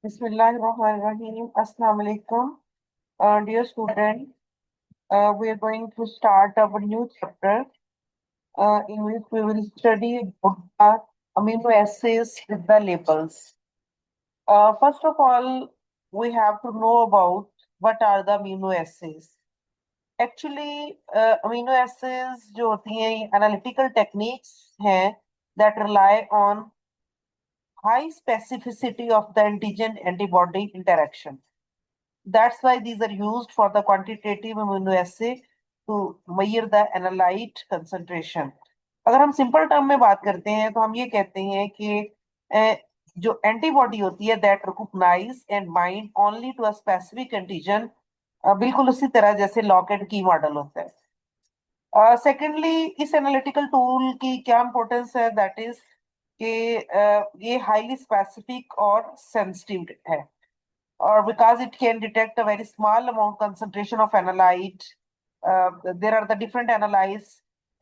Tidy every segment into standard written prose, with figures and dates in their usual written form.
Bismillahirrahmanirrahim. Assalamu alaikum. Dear student, we are going to start our new chapter in which we will study about the amino acids with the labels. First of all, we have to know about what are the amino acids. Actually, amino acids जो होती हैं ये analytical techniques हैं that rely on high specificity of the antigen antibody interaction. That's why these are used for the quantitative immunoassay to measure the analyte concentration. अगर हम simple term में बात करते हैं तो हम ये कहते हैं कि जो एंटीबॉडी होती है that recognise and bind only to a specific antigen, बिल्कुल उसी तरह जैसे लॉक एंड की मॉडल होता है। सेकेंडली, इस एनालिटिकल टूल की क्या इंपॉर्टेंस है, दैट इज कि ये हाईली स्पेसिफिक और सेंसिटिव है, or because it can detect a very small amount concentration of analyte. There are the different analytes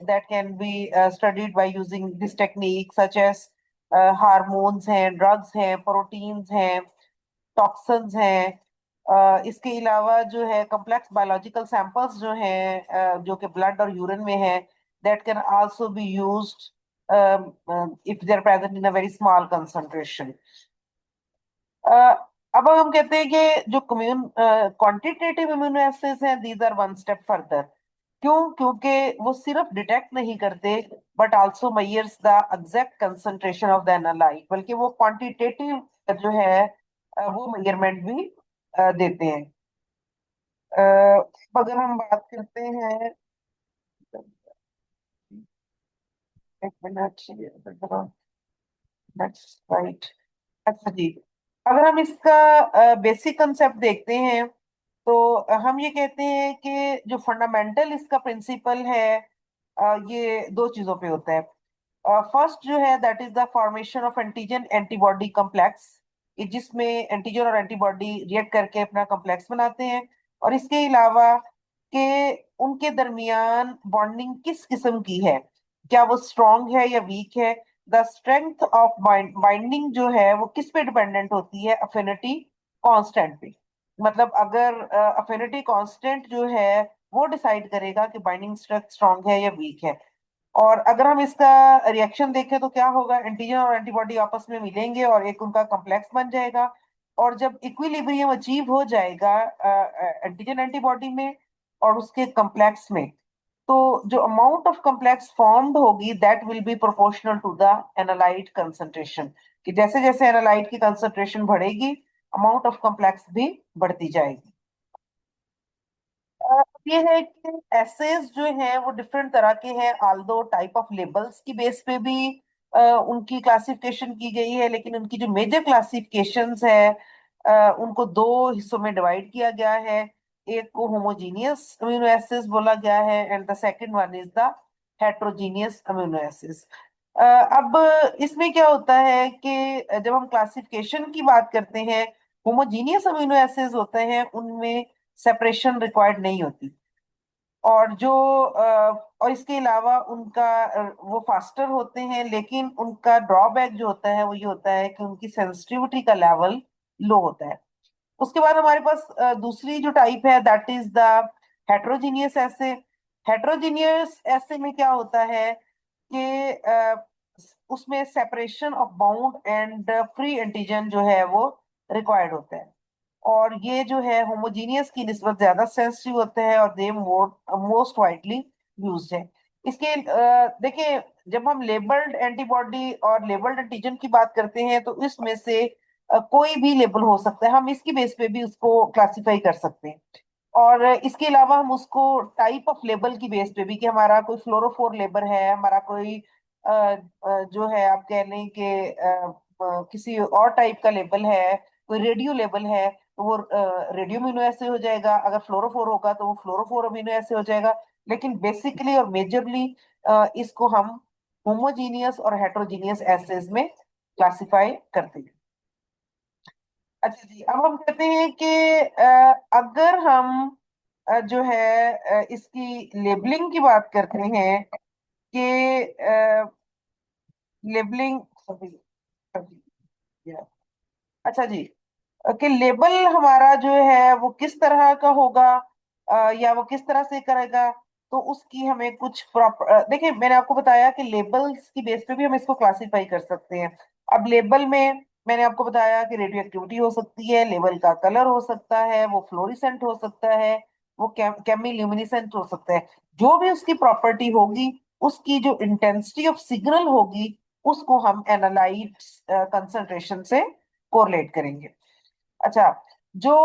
that can be studied by using this technique, such as hormones हैं, drugs हैं, proteins हैं, toxins हैं। इसके अलावा जो है complex biological samples जो हैं, जो कि blood और urine में है, that can also be used if they are present in a very small concentration. अ, अब हम कहते हैं कि जो क्वांटिटेटिव इम्यूनो एसिड्स हैं, these are one step further. क्यों? क्योंकि वो सिर्फ डिटेक्ट नहीं करते but also measures the exact concentration of the analyte, बल्कि वो क्वांटिटेटिव जो है वो मेजरमेंट भी देते हैं। अगर हम बात करते हैं, एक मिनट, नेक्स्ट राइट। अच्छा जी, अगर हम इसका बेसिक कंसेप्ट देखते हैं तो हम ये कहते हैं कि जो फंडामेंटल इसका प्रिंसिपल है, ये दो चीजों पे होता है। फर्स्ट जो है that is the formation of antigen antibody complex, जिसमें एंटीजन और एंटीबॉडी रिएक्ट करके अपना कॉम्प्लेक्स बनाते हैं। और इसके अलावा कि उनके दरमियान बॉन्डिंग किस किस्म की है, क्या वो स्ट्रॉन्ग है या वीक है। द स्ट्रेंथ ऑफ बाइंडिंग जो है वो किस पे डिपेंडेंट होती है? अफिनिटी कांस्टेंट पे। मतलब अगर अफिनिटी कांस्टेंट जो है वो डिसाइड करेगा कि बाइंडिंग स्ट्रेंथ स्ट्रॉन्ग है या वीक है। और अगर हम इसका रिएक्शन देखें तो क्या होगा, एंटीजन और एंटीबॉडी आपस में मिलेंगे और एक उनका कॉम्प्लेक्स बन जाएगा। और जब इक्विलिब्रियम अचीव हो जाएगा एंटीजन एंटीबॉडी में और उसके कॉम्प्लेक्स में, तो जो अमाउंट ऑफ कॉम्प्लेक्स फॉर्म्ड होगी that will be proportional to the analyte concentration, कि जैसे जैसे एनालाइट की कंसंट्रेशन बढ़ेगी अमाउंट ऑफ कॉम्प्लेक्स भी बढ़ती जाएगी। ये है कि एसेज जो हैं वो डिफरेंट तरह के हैं, आल्दो टाइप ऑफ लेबल्स की बेस पे भी उनकी क्लासिफिकेशन की गई है, लेकिन उनकी जो मेजर क्लासिफिकेशंस है उनको दो हिस्सों में डिवाइड किया गया है। एक को होमोजीनियस अमीनो एसिड्स बोला गया है and the second one is the heterogeneous amino acids. अब इसमें क्या होता है कि जब हम क्लासिफिकेशन की बात करते हैं, होमोजीनियस अमीनो एसिड्स होते हैं उनमें सेपरेशन रिक्वायर्ड नहीं होती। और जो और इसके अलावा उनका वो फास्टर होते हैं, लेकिन उनका ड्रॉबैक जो होता है वो ये होता है कि उनकी सेंसिटिविटी का लेवल लो होता है। उसके बाद हमारे पास दूसरी जो टाइप है that is the heterogeneous assay. Heterogeneous assay में क्या होता है कि उसमें separation of bound and free antigen जो है वो रिक्वायर्ड होता है। और ये जो है होमोजीनियस की निस्बत ज्यादा सेंसिटिव होते हैं और दे मोस्ट वाइडली यूज्ड है। इसके देखिए, जब हम लेबल्ड एंटीबॉडी और लेबल्ड एंटीजन की बात करते हैं तो इसमें से कोई भी लेबल हो सकता है, हम इसकी बेस पे भी उसको क्लासिफाई कर सकते हैं। और इसके अलावा हम उसको टाइप ऑफ लेबल की बेस पे भी, कि हमारा कोई फ्लोरोफोर लेबल है, हमारा कोई जो है आप कह लें कि किसी और टाइप का लेबल है, कोई रेडियो लेबल है तो वो रेडियो अमीनो एसिड हो जाएगा, अगर फ्लोरोफोर होगा तो वो फ्लोरोफोर अमीनो एसिड हो जाएगा। लेकिन बेसिकली और मेजरली इसको हम होमोजीनियस और हेट्रोजीनियस एसिड्स में क्लासिफाई करते हैं। अच्छा जी, अब हम कहते हैं कि अगर हम जो है इसकी लेबलिंग की बात करते हैं कि लेबलिंग, सॉरी, अच्छा जी, कि लेबल हमारा जो है वो किस तरह का होगा, या वो किस तरह से करेगा। तो उसकी हमें कुछ प्रॉपर, देखिए मैंने आपको बताया कि लेबल्स की बेस पे भी हम इसको क्लासिफाई कर सकते हैं। अब लेबल में मैंने आपको बताया कि रेडियो एक्टिविटी हो सकती है, लेबल का कलर हो सकता है, वो फ्लोरिसेंट हो सकता है, वो केमिल्यूमिनेसेंट हो सकता है। जो भी उसकी प्रॉपर्टी होगी, उसकी जो इंटेंसिटी ऑफ सिग्नल होगी, उसको हम एनालाइट कंसंट्रेशन से कोरिलेट करेंगे। अच्छा, जो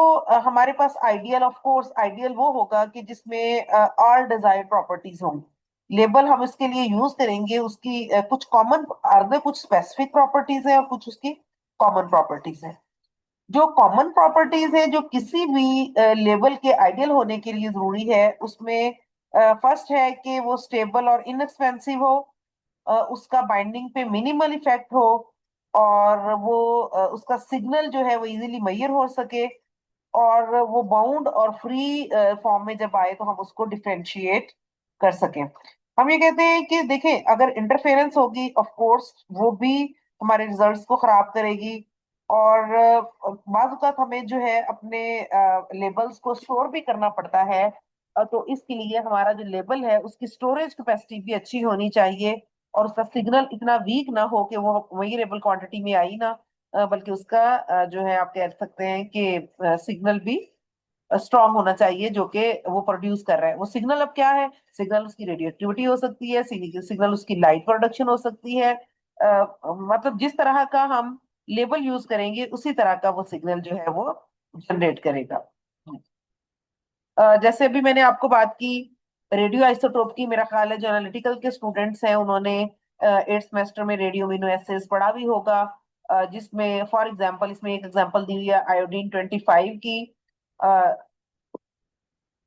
हमारे पास आइडियल, ऑफ कोर्स आइडियल वो होगा कि जिसमें ऑल डिजायर्ड प्रॉपर्टीज होंगी। लेबल हम इसके लिए यूज करेंगे उसकी कुछ कॉमन, अर्धे कुछ स्पेसिफिक प्रॉपर्टीज है और कुछ उसकी कॉमन प्रॉपर्टीज है। जो कॉमन प्रॉपर्टीज है जो किसी भी लेबल के आइडियल होने के लिए जरूरी है, उसमें फर्स्ट है कि वो स्टेबल और इनएक्सपेंसिव हो, उसका बाइंडिंग पे मिनिमल इफेक्ट हो, और वो उसका सिग्नल जो है वो इजीली मेजर हो सके, और वो बाउंड और फ्री फॉर्म में जब आए तो हम उसको डिफरेंशिएट कर सकें। हम ये कहते हैं कि देखें, अगर इंटरफेरेंस होगी ऑफ कोर्स वो भी हमारे रिजल्ट्स को खराब करेगी। और बाज़ औक़ात हमें जो है अपने लेबल्स को स्टोर भी करना पड़ता है। तो इसके लिए हमारा जो लेबल है उसकी स्टोरेज कैपेसिटी भी अच्छी होनी चाहिए, और उसका सिग्नल इतना वीक ना हो कि वो मेजरेबल क्वांटिटी में आई ना, बल्कि उसका जो है आप कह सकते हैं कि सिग्नल भी स्ट्रांग होना चाहिए जो कि वो प्रोड्यूस कर रहा है। वो सिग्नल अब क्या है? सिग्नल उसकी रेडियो एक्टिविटी हो सकती है, सिग्नल उसकी लाइट प्रोडक्शन हो सकती है। मतलब जिस तरह का हम लेबल यूज करेंगे उसी तरह का वो सिग्नल जो है वो जनरेट करेगा। जैसे अभी मैंने आपको बात की रेडियो आइसोटोप की, मेरा ख्याल है जो एनालिटिकल के स्टूडेंट्स हैं उन्होंने 8th सेमेस्टर में रेडियो अमीनो एसिड्स पढ़ा भी होगा। जिसमें फॉर एग्जांपल इसमें एक एग्जांपल दी हुई है आयोडीन 25 की।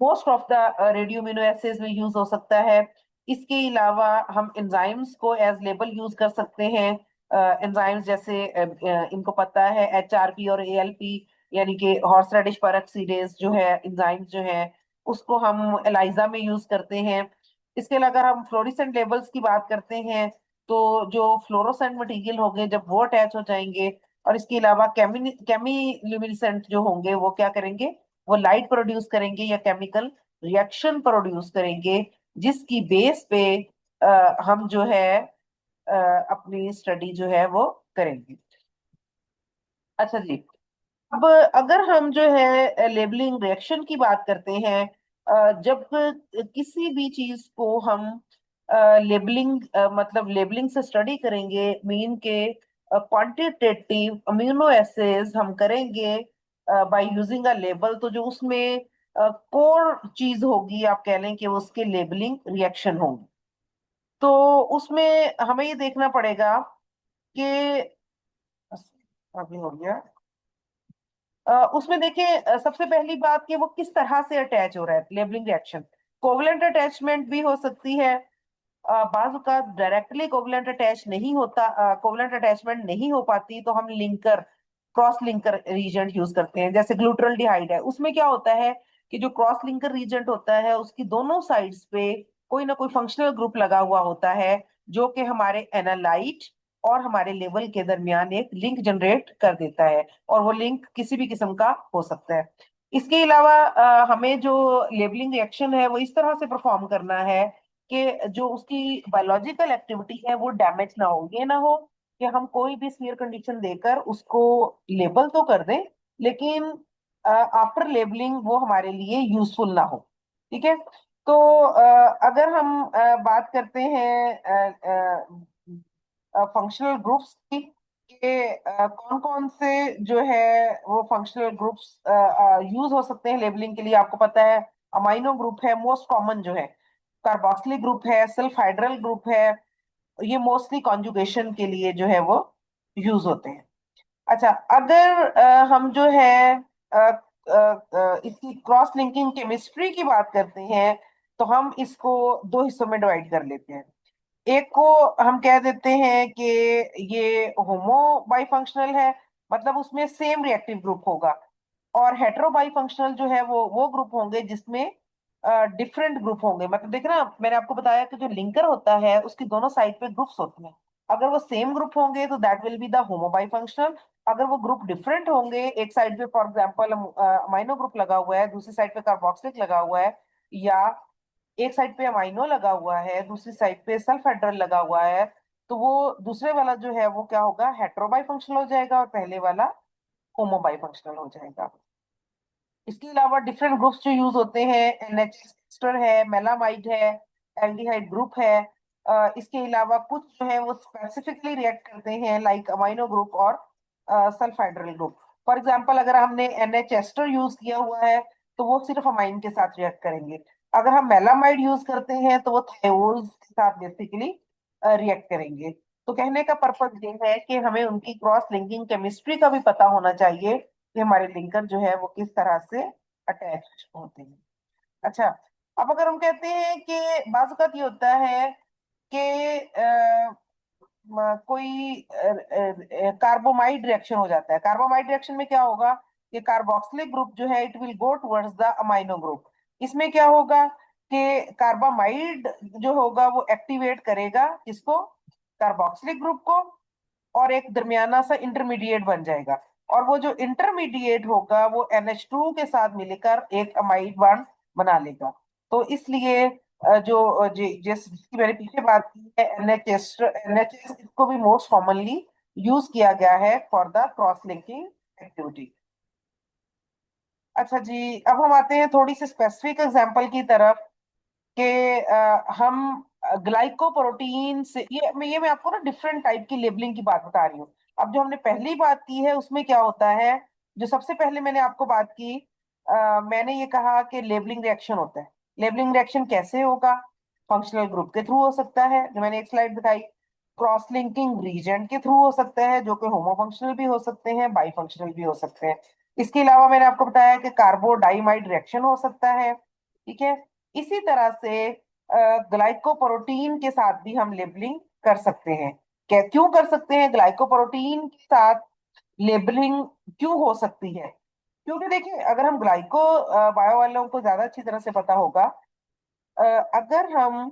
Most of the radio amino acids में यूज हो सकता है। इसके अलावा हम एंजाइम्स को एज लेबल यूज कर सकते हैं। एंजाइम्स जैसे इनको पता है HRP और ALP, यानी कि हॉर्स रेडिश परऑक्सीडेज जो है एंजाइम्स जो है, उसको हम एलाइजा में यूज करते हैं। इसके अलावा अगर हम फ्लोरिसेंट लेबल्स की बात करते हैं, तो जो फ्लोरोसेंट मटेरियल होंगे जब वो अटैच हो जाएंगे, और इसके अलावा केमिल्यूमिनेसेंट जो होंगे वो क्या करेंगे, वो लाइट प्रोड्यूस करेंगे या केमिकल रिएक्शन प्रोड्यूस करेंगे, जिसकी बेस पे हम जो है अपनी स्टडी जो है वो करेंगे। अच्छा जी, अब अगर हम जो है लेबलिंग रिएक्शन की बात करते हैं, जब किसी भी चीज को हम लेबलिंग मतलब लेबलिंग से स्टडी करेंगे, मीन के क्वांटिटेटिव अमीनो एसिड्स हम करेंगे बाय यूजिंग अ लेबल, तो जो उसमें कोर चीज होगी आप कह लें कि वो उसके लेबलिंग रिएक्शन होंगी। तो उसमें हमें ये देखना पड़ेगा कि अभी हो गया। उसमें देखिए, सबसे पहली बात कि वो किस तरह से अटैच हो रहा है लेबलिंग रिएक्शन। कोवलेंट अटैचमेंट भी हो सकती है, बाज़ औक़ात डायरेक्टली कोवलेंट अटैच नहीं होता, कोवलेंट अटैचमेंट नहीं हो पाती, तो हम linker, cross linker reagent use करते हैं। जैसे ग्लूटरल्डिहाइड है, उसमें क्या होता है कि जो क्रॉस लिंकर रीजेंट होता है उसकी दोनों साइड्स पे कोई ना कोई फंक्शनल ग्रुप लगा हुआ होता है, जो कि हमारे एनालाइट और हमारे लेवल के दरमियान एक लिंक जनरेट कर देता है, और वो लिंक किसी भी किस्म का हो सकता है। इसके अलावा हमें जो लेबलिंग रिएक्शन है वो इस तरह से परफॉर्म करना है कि जो उसकी बायोलॉजिकल एक्टिविटी है वो डैमेज ना हो। ये ना हो कि हम कोई भी स्मीयर कंडीशन देकर उसको लेबल तो कर दें, लेकिन आफ्टर लेबलिंग वो हमारे लिए यूजफुल ना हो। ठीक है। तो अगर हम बात करते हैं फंक्शनल ग्रुप्स की, कि कौन कौन से जो है वो फंक्शनल ग्रुप्स यूज हो सकते हैं लेबलिंग के लिए, आपको पता है अमाइनो ग्रुप है मोस्ट कॉमन जो है, कार्बोक्सिलिक ग्रुप है, सल्फाइड्रल ग्रुप है, ये मोस्टली कॉन्जुगेशन के लिए जो है वो यूज होते हैं। अच्छा, अगर हम जो है इसकी क्रॉस लिंकिंग केमिस्ट्री की बात करते हैं, तो हम इसको दो हिस्सों में डिवाइड कर लेते हैं। एक को हम कह देते हैं कि ये होमो बाइफंक्शनल है, मतलब उसमें सेम रिएक्टिव ग्रुप होगा। और हेटेरो बाइफंक्शनल जो है वो ग्रुप होंगे जिसमें डिफरेंट ग्रुप होंगे। मतलब देख ना, मैंने आपको बताया कि जो लिंकर होता है उसकी दोनों साइड पे ग्रुप्स होते हैं। अगर वो सेम ग्रुप होंगे तो that will be the homo bifunctional. अगर वो ग्रुप डिफरेंट होंगे, एक साइड पे फॉर एग्जांपल अमाइनो ग्रुप लगा हुआ है, दूसरी साइड पे कार्बोक्सिलिक लगा हुआ है, या एक साइड पे अमाइनो लगा हुआ है, दूसरी साइड पे सल्फेड्रल लगा हुआ है, तो वो दूसरे वाला जो है वो क्या होगा, हेटेरो बाइफंक्शनल हो जाएगा, और पहले वाला होमो बाइफंक्शनल हो जाएगा। इसके अलावा डिफरेंट ग्रुप्स जो यूज होते हैं, एनएच एस्टर है, मेलामाइड है, एल्डिहाइड ग्रुप है। इसके अलावा कुछ जो है वो स्पेसिफिकली रिएक्ट करते हैं, लाइक अमाइनो ग्रुप और सल्फाइड्रल ग्रुप। फॉर एग्जांपल अगर हमने एनएच एस्टर यूज किया हुआ है तो वो सिर्फ अमाइन के साथ रिएक्ट करेंगे। अगर हम मेलामाइड यूज करते हैं तो वो थायोल्स के साथ बेसिकली रिएक्ट करेंगे। तो कहने का पर्पज ये है कि हमें उनकी क्रॉस लिंकिंग केमिस्ट्री का भी पता होना चाहिए कि हमारे लिंकर जो है वो किस तरह से अटैच होते हैं। अच्छा, अब अगर हम कहते हैं कि बाज़ अवत ये होता है कि कोई कार्बोमाइड रिएक्शन हो जाता है। कार्बोमाइड रिएक्शन में क्या होगा कि कार्बोक्सिलिक ग्रुप जो है it will go towards the amino group. इसमें क्या होगा कि कार्बामाइड जो होगा वो एक्टिवेट करेगा किसको, कार्बोक्सिलिक ग्रुप को, और एक दरमियाना सा इंटरमीडिएट बन जाएगा। और वो जो इंटरमीडिएट होगा वो NH2 के साथ मिलकर एक अमाइड बॉन्ड बना लेगा। तो इसलिए जिसकी मैंने पीछे बात की है, NHS, इसको भी मोस्ट कॉमनली यूज किया गया है for the cross linking activity. अच्छा जी, अब हम आते हैं थोड़ी सी स्पेसिफिक एग्जांपल की तरफ कि हम ग्लाइकोप्रोटीन से, ये मैं आपको ना डिफरेंट टाइप की लेबलिंग की बात बता रही हूँ। अब जो हमने पहली बात की है उसमें क्या होता है, जो सबसे पहले मैंने आपको बात की, मैंने ये कहा कि लेबलिंग रिएक्शन होता है। लेबलिंग रिएक्शन कैसे होगा, फंक्शनल ग्रुप के थ्रू हो सकता है, जो मैंने एक स्लाइड दिखाई, क्रॉस लिंकिंग रीजेंट के थ्रू हो सकता है, जो कि होमो फंक्शनल भी हो सकते हैं, बाई फंक्शनल भी हो सकते हैं। इसके अलावा मैंने आपको बताया कि कार्बोडाइमाइड रिएक्शन हो सकता है। ठीक है, इसी तरह से ग्लाइकोप्रोटीन के साथ भी हम लेबलिंग कर सकते हैं। क्या, क्यों कर सकते हैं ग्लाइकोप्रोटीन के साथ लेबलिंग, क्यों हो सकती है? क्योंकि देखिए, अगर हम बायो वालों को ज्यादा अच्छी तरह से पता होगा, अगर हम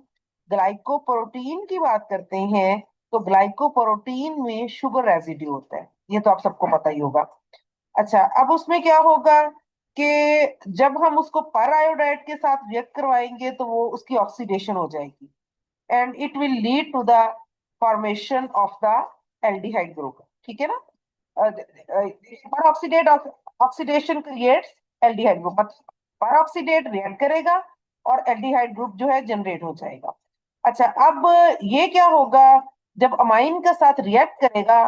ग्लाइकोप्रोटीन की बात करते हैं तो ग्लाइकोप्रोटीन में शुगर रेजिड्यू होता है, ये तो आप सबको पता ही होगा। अच्छा, अब उसमें क्या होगा कि जब हम उसको पर आयोडाइड के साथ रिएक्ट करवाएंगे तो वो उसकी ऑक्सीडेशन हो जाएगी, and it will lead to the formation of the aldehyde group. ठीक है ना? Periodate oxidation creates aldehyde group, मतलब पर ऑक्सीडेट रिएक्ट करेगा और एल्डिहाइड ग्रुप जो है जनरेट हो जाएगा। अच्छा, अब ये क्या होगा, जब अमाइन के साथ रिएक्ट करेगा,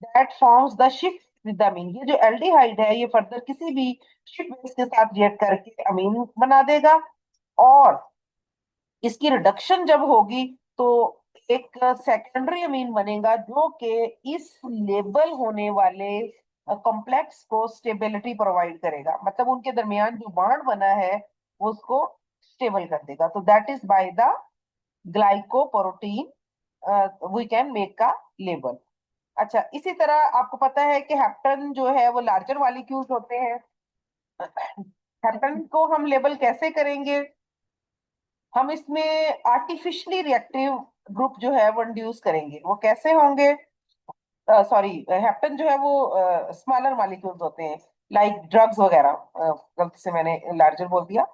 दैट फॉर्म्स द शिफ्ट विद अमीन। ये जो एल्डिहाइड है ये फर्दर किसी भी शिफ्ट बेस के साथ रिएक्ट करके अमीन बना देगा, और इसकी रिडक्शन जब होगी तो एक सेकेंडरी अमीन बनेगा जो कि इस लेबल होने वाले कॉम्प्लेक्स को स्टेबिलिटी प्रोवाइड करेगा, मतलब उनके दरमियान जो बॉन्ड बना है वो उसको स्टेबल कर देगा। तो that is by the glycoprotein we can make का लेबल। अच्छा, इसी तरह आपको पता है कि हेप्टन जो है वो लार्जर मॉलिक्यूल्स होते हैं। हेप्टन को हम लेबल कैसे करेंगे, हम इसमें आर्टिफिशियली रिएक्टिव ग्रुप जो है वो इंड्यूस करेंगे। वो कैसे होंगे, सॉरी, हेप्टन जो है वो स्मॉलर मॉलिक्यूल्स होते हैं, लाइक ड्रग्स वगैरह। गलती से मैंने लार्जर बोल दिया।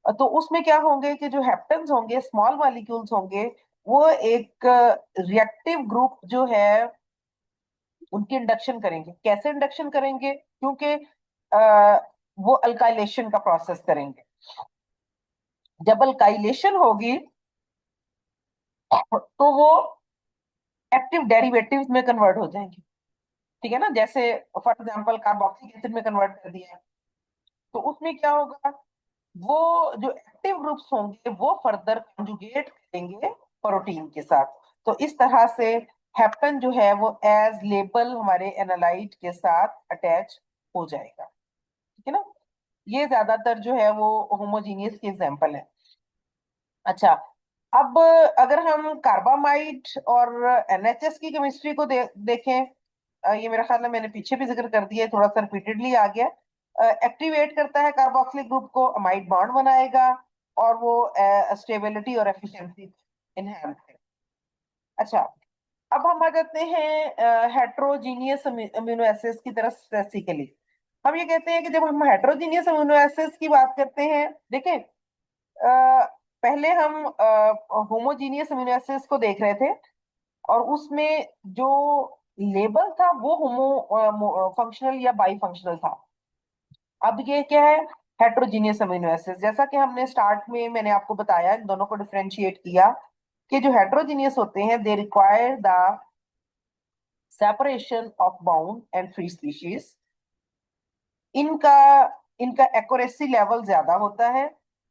तो उसमें क्या होंगे कि जो हेप्टन्स होंगे, स्मॉल मॉलिक्यूल्स होंगे, वो एक रिएक्टिव ग्रुप जो है उनकी इंडक्शन करेंगे। कैसे इंडक्शन करेंगे, क्योंकि वो अल्काइलेशन का प्रोसेस करेंगे। जब अल्काइलेशन होगी तो वो एक्टिव डेरिवेटिव्स में कन्वर्ट हो जाएंगे। ठीक है ना? जैसे फॉर एग्जांपल कार्बोक्सिलिक एसिड में कन्वर्ट कर दिया, तो उसमें क्या होगा, वो जो एक्टिव ग्रुप्स होंगे वो फर्दर कंजुगेट करेंगे प्रोटीन के साथ। तो इस तरह से हेप्टन जो है वो एज लेबल हमारे एनालाइट के साथ अटैच हो जाएगा। ठीक है ना? ये ज्यादातर जो है वो होमोजीनियस के एग्जांपल है। अच्छा, अब अगर हम कार्बामाइड और NHS की केमिस्ट्री को देखें, ये मेरा ख्याल है मैंने पीछे भी जिक्र कर दिया है, थोड़ा सा रिपीटेडली आ गया। एक्टिवेट करता है कार्बोक्सिलिक ग्रुप को, अमाइड बॉन्ड बनाएगा, और वो स्टेबिलिटी और एफिशिएंसी इनहेंस है। अच्छा, अब हम आ जाते हैं हेट्रोजीनियस अमीनो एसिड्स की तरफ स्पेसिफिकली। हम ये कहते हैं कि जब हम हेट्रोजीनियस अमीनो एसिड्स की बात करते हैं, देखें, पहले हम होमोजीनियस अमीनो एसिड्स को देख रहे थे, और उसमें जो लेबल था वो होमो फंक्शनल या बाई फंक्शनल था। अब ये क्या है, हेट्रोजीनियस अमीनो एसिड्स। जैसा कि हमने स्टार्ट में मैंने आपको बताया, इन दोनों को डिफरेंशिएट किया कि जो हेट्रोजीनियस होते हैं they require the separation of bound and free species. इनका इनका एक्यूरेसी लेवल ज्यादा होता है,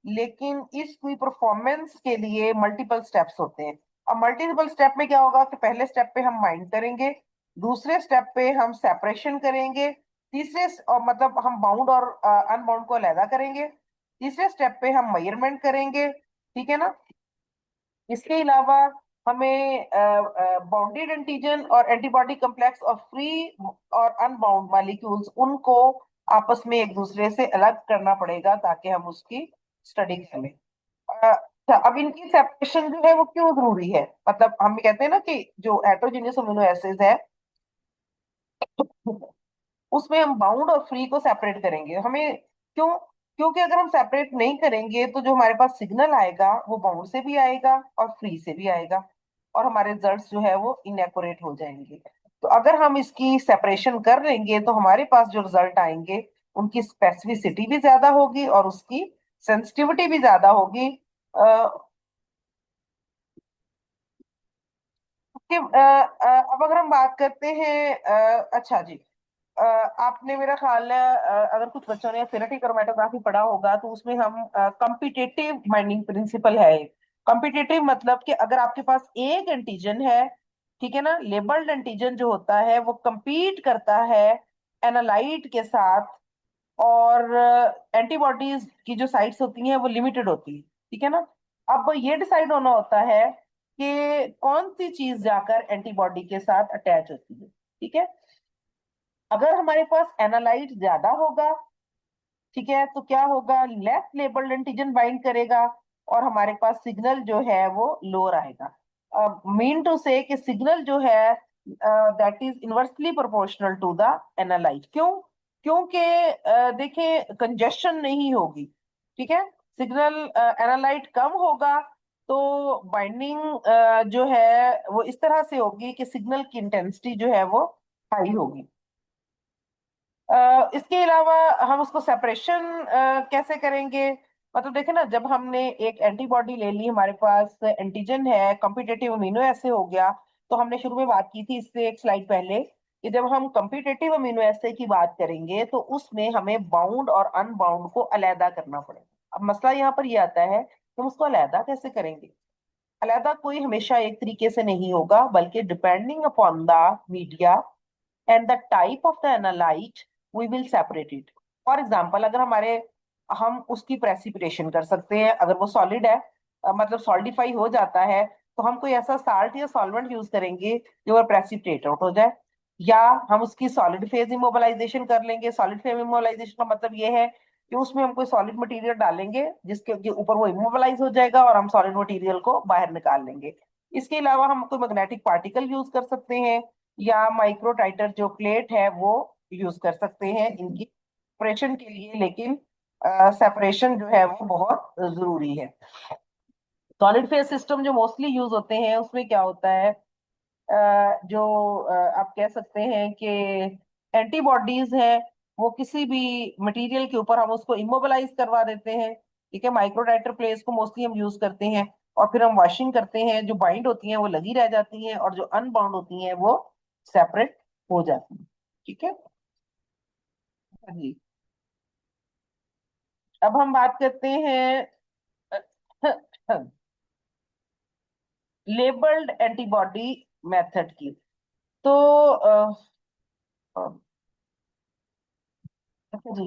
लेकिन इसकी परफॉर्मेंस के लिए मल्टीपल स्टेप्स होते हैं। अब मल्टीपल स्टेप में क्या होगा कि पहले स्टेप पे हम बाइंड करेंगे, दूसरे स्टेप पे हम सेपरेशन करेंगे, और मतलब हम बाउंड और अनबाउंड को अलग करेंगे, तीसरे स्टेप पे हम मेजरमेंट करेंगे। ठीक है ना? इसके अलावा हमें बाउंडेड एंटीजन और एंटीबॉडी कॉम्प्लेक्स और फ्री और अनबाउंड मॉलिक्यूल्स, उनको आपस में एक दूसरे से अलग करना पड़ेगा ताकि हम उसकी स्टडी कर लें। अच्छा, अब इनकी सेपरेशन जो है वो क्यों जरूरी है? मतलब हम कहते हैं ना कि जो हेट्रोजेनियस अमीनो एसिड्स है उसमें हम बाउंड और फ्री को सेपरेट करेंगे। हमें क्यों? क्योंकि अगर हम सेपरेट नहीं करेंगे तो जो हमारे पास सिग्नल आएगा वो बाउंड से भी आएगा और फ्री से भी आएगा, और हमारे रिजल्ट्स जो है वो इनएक्यूरेट हो जाएंगे। तो अगर हम इसकी सेपरेशन कर लेंगे तो हमारे पास जो रिजल्ट आएंगे उनकी स्पेसिफिसिटी भी ज्यादा होगी और उसकी सेंसिटिविटी भी ज्यादा होगी। अब अगर हम बात करते हैं, अच्छा जी, आपने मेरा ख्याल है अगर कुछ बच्चों ने फिनेटिक क्रोमेटोग्राफी पढ़ा होगा तो उसमें हम कंपिटेटिव बाइंडिंग प्रिंसिपल है। कंपिटेटिव मतलब कि अगर आपके पास एक एंटीजन है, ठीक है ना, लेबल्ड एंटीजन जो होता है वो compete करता है एनालाइट के साथ, और एंटीबॉडीज की जो साइट्स होती हैं वो लिमिटेड होती है। ठीक है ना? अब ये डिसाइड होना होता है कि कौन सी चीज जाकर एंटीबॉडी के साथ अटैच होती है। ठीक है? अगर हमारे पास एनालाइट ज्यादा होगा, ठीक है, तो क्या होगा, लेस लेबल्ड एंटीजन बाइंड करेगा और हमारे पास सिग्नल जो है वो लोअर आएगा। मीन टू से कि सिग्नल जो है that is inversely proportional to the analyte. क्यों? क्योंकि देखिए, कंजेशन नहीं होगी। ठीक है? सिग्नल एनालाइट कम होगा तो बाइंडिंग जो है वो इस तरह से होगी कि सिग्नल की इंटेंसिटी जो है वो हाई होगी। इसके अलावा हम उसको सेपरेशन कैसे करेंगे? मतलब देखे ना, जब हमने एक एंटीबॉडी ले ली, हमारे पास एंटीजन है, कॉम्पिटेटिव अमीनो ऐसे हो गया, तो हमने शुरू में बात की थी इससे एक स्लाइड पहले कि जब हम कॉम्पिटेटिव अमीनो एसिड की बात करेंगे तो उसमें हमें बाउंड और अनबाउंड को अलहदा करना पड़ेगा। अब मसला यहाँ पर ये आता है कि हम उसको अलहदा कैसे करेंगे? अलहदा कोई हमेशा एक तरीके से नहीं होगा, बल्कि depending upon the media and the type of the analyte we will separate it. For example, अगर हम उसकी प्रेसिपिटेशन कर सकते हैं, अगर वो सॉलिड है, मतलब सॉलिडिफाई हो जाता है, तो हम कोई ऐसा साल्ट या सॉल्वेंट यूज करेंगे जो वो प्रेसिपिटेट आउट हो जाए, या हम उसकी सॉलिड फेज इमोबिलाइजेशन कर लेंगे। सॉलिड फेज इमोबिलाइजेशन का मतलब ये है कि उसमें हम कोई सॉलिड मटेरियल डालेंगे जिसके के ऊपर वो इमोबिलाइज हो जाएगा और हम सॉलिड मटेरियल को बाहर निकाल लेंगे। इसके अलावा हम कोई मैग्नेटिक पार्टिकल यूज कर सकते हैं, या माइक्रोटाइटर जो प्लेट है वो यूज कर सकते हैं इनकी सेपरेशन के लिए। लेकिन सेपरेशन जो है वो बहुत जरूरी है। सॉलिड फेज सिस्टम जो मोस्टली यूज होते हैं उसमें क्या होता है, जो आप कह सकते हैं कि एंटीबॉडीज हैं, वो किसी भी मटेरियल के ऊपर हम उसको इमोबिलाइज करवा देते हैं। ठीक है? माइक्रोडाइटर प्लेस को मोस्टली हम यूज करते हैं, और फिर हम वॉशिंग करते हैं, जो बाइंड होती हैं वो लगी रह जाती हैं और जो अनबाउंड होती हैं वो सेपरेट हो जाती हैं। ठीक है जी? अब हम बात करते हैं लेबल्ड एंटीबॉडी मेथड की। तो अच्छा जी,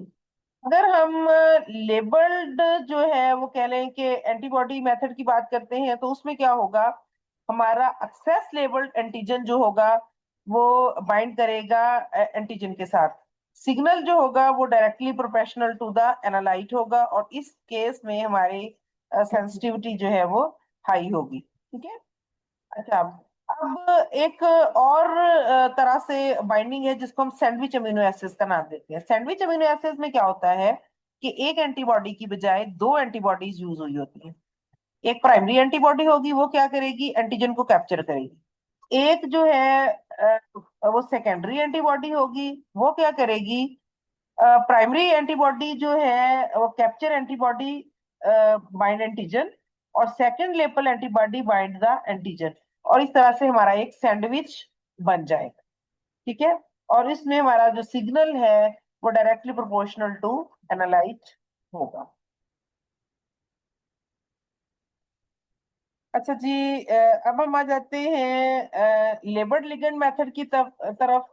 अगर हम लेबल्ड जो है वो कह लें कि एंटीबॉडी मेथड की बात करते हैं तो उसमें क्या होगा, हमारा एक्सेस लेबल्ड एंटीजन जो होगा वो बाइंड करेगा एंटीजन के साथ। सिग्नल जो होगा वो directly proportional to the analyte होगा, और इस केस में हमारी सेंसिटिविटी जो है वो हाई होगी। ठीक है? अच्छा, अब एक और तरह से बाइंडिंग है जिसको हम सैंडविच अमीनो एसिड्स का नाम देते हैं। सैंडविच अमीनो एसिड्स में क्या होता है कि एक एंटीबॉडी की बजाय दो एंटीबॉडीज यूज हुई होती है। एक प्राइमरी एंटीबॉडी होगी, वो क्या करेगी, एंटीजन को कैप्चर करेगी। एक जो है वो सेकेंडरी एंटीबॉडी होगी, वो क्या करेगी, प्राइमरी एंटीबॉडी जो है वो कैप्चर एंटीबॉडी बाइंड एंटीजन, और second lapel antibody bind the antigen. और इस तरह से हमारा एक सैंडविच बन जाएगा। ठीक है। और इसमें हमारा जो सिग्नल है वो डायरेक्टली प्रोपोर्शनल टू एनालाइट होगा। अच्छा जी, अब हम आ जाते हैं लेबर्ड लिगेंड मेथड की तरफ।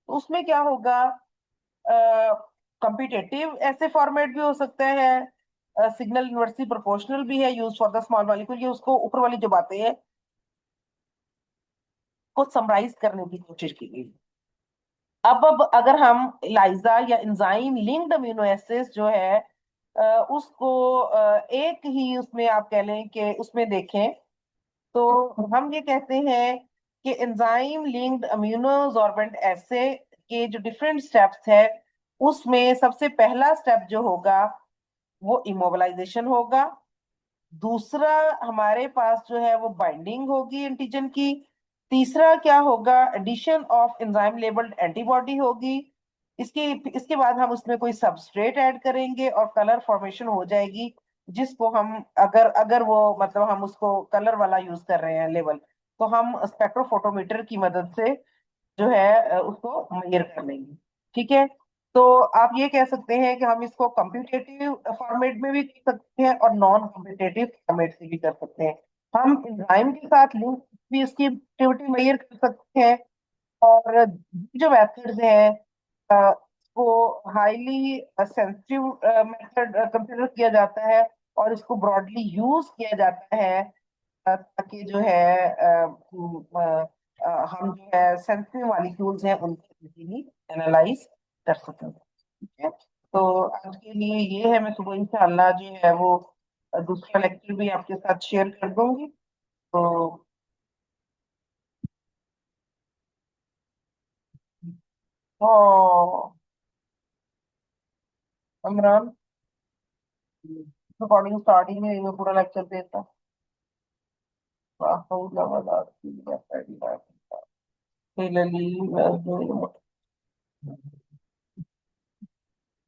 तो उसमें क्या होगा, कंपिटेटिव ऐसे फॉर्मेट भी हो सकता है, सिग्नल इनवर्सली प्रोपोर्शनल भी है, use for the small molecule. ये उसको ऊपर वाली जो बातें हैं को समराइज करने की कोशिश की गई। अब अगर हम इलाइजा या एंजाइम लिंक्ड अमीनो एसिड्स जो है उसको एक ही उसमें आप कह लें कि उसमें देखें, तो हम ये कहते हैं कि एंजाइम लिंक्ड अम्यूनोसॉर्बेंट एसे के जो डिफरेंट स्टेप्स है, उसमें सबसे पहला स्टेप जो होगा वो इमोबिलाइजेशन होगा। दूसरा हमारे पास जो है वो बाइंडिंग होगी एंटीजन की। तीसरा क्या होगा, addition of enzyme labelled antibody होगी। इसके इसके बाद हम उसमें कोई सबस्ट्रेट ऐड करेंगे और कलर फॉर्मेशन हो जाएगी, जिसको हम अगर अगर वो मतलब हम उसको कलर वाला यूज कर रहे हैं लेवल, तो हम स्पेक्ट्रोफोटोमीटर की मदद से जो है उसको मेजर कर लेंगे। ठीक है। तो आप ये कह सकते हैं कि हम इसको कंप्यूटेटिव फॉर्मेट में भी कर सकते हैं और नॉन कंप्यूटेटिव फॉर्मेट से भी कर सकते हैं। हम एंजाइम के साथ लिंक भी इसकी एक्टिविटी मेजर कर सकते हैं। और जो मेथड्स हैं अ, वो हाईली सेंसिटिव मेथड कंसिडर किया जाता है और इसको ब्रॉडली यूज किया जाता है, ताकि जो है हम जो है सेंसिटिव मॉलिक्यूल्स हैं उनको इजीली एनालाइज कर सकें। ठीक है। तो आज के लिए ये है, मैं सुबह इंशाल्लाह जो है वो दूसरा लेक्चर भी आपके साथ शेयर कर दूंगी। तो ओ इमरान, रिकॉर्डिंग स्टार्ट ही नहीं हुई, मैं पूरा लेक्चर देता। वाह,